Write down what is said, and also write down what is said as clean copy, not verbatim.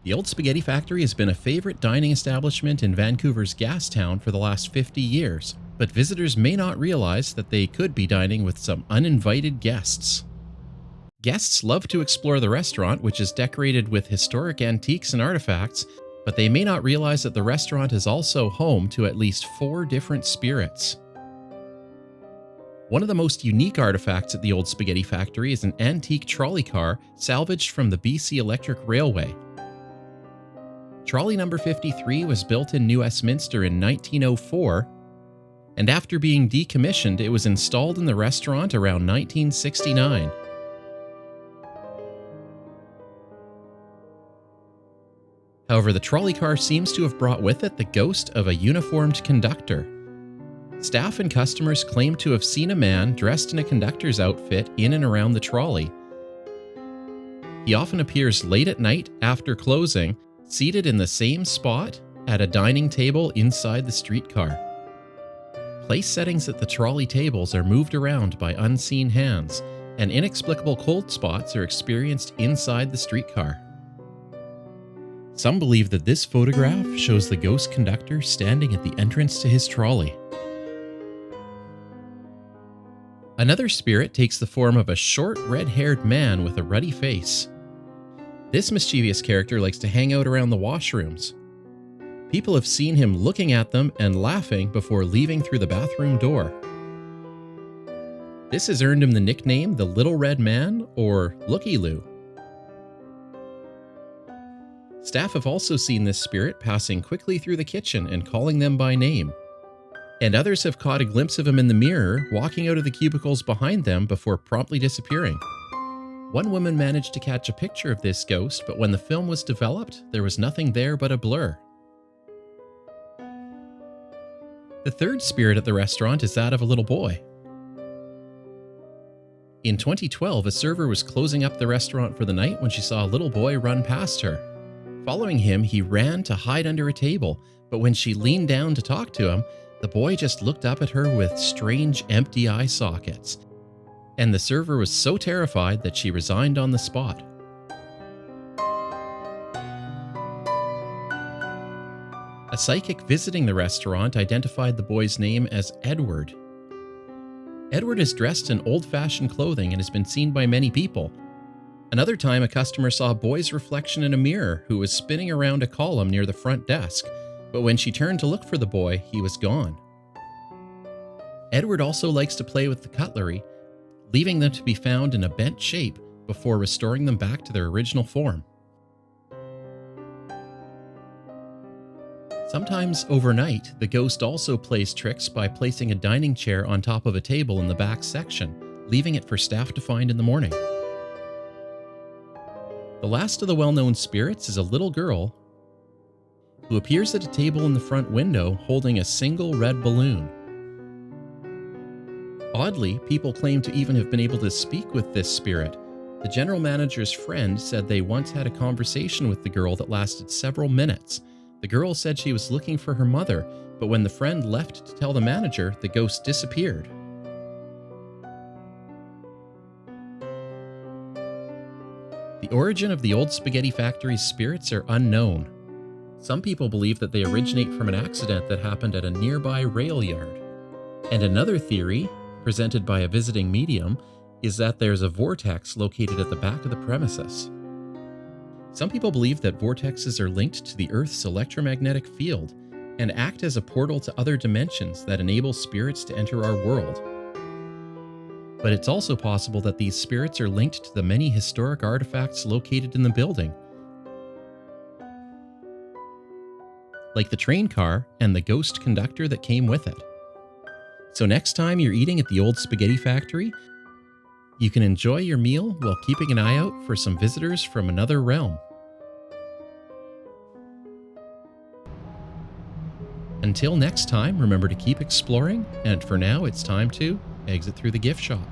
The Old Spaghetti Factory has been a favorite dining establishment in Vancouver's Gastown for the last 50 years, but visitors may not realize that they could be dining with some uninvited guests. Guests love to explore the restaurant, which is decorated with historic antiques and artifacts, but they may not realize that the restaurant is also home to at least 4 different spirits. One of the most unique artifacts at the Old Spaghetti Factory is an antique trolley car salvaged from the BC Electric Railway. Trolley number 53 was built in New Westminster in 1904, and after being decommissioned, it was installed in the restaurant around 1969. However, the trolley car seems to have brought with it the ghost of a uniformed conductor. Staff and customers claim to have seen a man dressed in a conductor's outfit in and around the trolley. He often appears late at night after closing, seated in the same spot at a dining table inside the streetcar. Place settings at the trolley tables are moved around by unseen hands, and inexplicable cold spots are experienced inside the streetcar. Some believe that this photograph shows the ghost conductor standing at the entrance to his trolley. Another spirit takes the form of a short, red-haired man with a ruddy face. This mischievous character likes to hang out around the washrooms. People have seen him looking at them and laughing before leaving through the bathroom door. This has earned him the nickname the Little Red Man or Lookie Loo. Staff have also seen this spirit passing quickly through the kitchen and calling them by name. And others have caught a glimpse of him in the mirror, walking out of the cubicles behind them before promptly disappearing. One woman managed to catch a picture of this ghost, but when the film was developed, there was nothing there but a blur. The third spirit at the restaurant is that of a little boy. In 2012, a server was closing up the restaurant for the night when she saw a little boy run past her. Following him, he ran to hide under a table, but when she leaned down to talk to him, the boy just looked up at her with strange empty eye sockets, and the server was so terrified that she resigned on the spot. A psychic visiting the restaurant identified the boy's name as Edward. Edward is dressed in old-fashioned clothing and has been seen by many people. Another time, a customer saw a boy's reflection in a mirror who was spinning around a column near the front desk, but when she turned to look for the boy, he was gone. Edward also likes to play with the cutlery, leaving them to be found in a bent shape before restoring them back to their original form. Sometimes overnight, the ghost also plays tricks by placing a dining chair on top of a table in the back section, leaving it for staff to find in the morning. The last of the well-known spirits is a little girl who appears at a table in the front window holding a single red balloon. Oddly, people claim to even have been able to speak with this spirit. The general manager's friend said they once had a conversation with the girl that lasted several minutes. The girl said she was looking for her mother, but when the friend left to tell the manager, the ghost disappeared. The origin of the Old Spaghetti Factory's spirits are unknown. Some people believe that they originate from an accident that happened at a nearby rail yard. And another theory, presented by a visiting medium, is that there's a vortex located at the back of the premises. Some people believe that vortexes are linked to the Earth's electromagnetic field and act as a portal to other dimensions that enable spirits to enter our world. But it's also possible that these spirits are linked to the many historic artifacts located in the building, like the train car and the ghost conductor that came with it. So next time you're eating at the Old Spaghetti Factory, you can enjoy your meal while keeping an eye out for some visitors from another realm. Until next time, remember to keep exploring, and for now it's time to exit through the gift shop.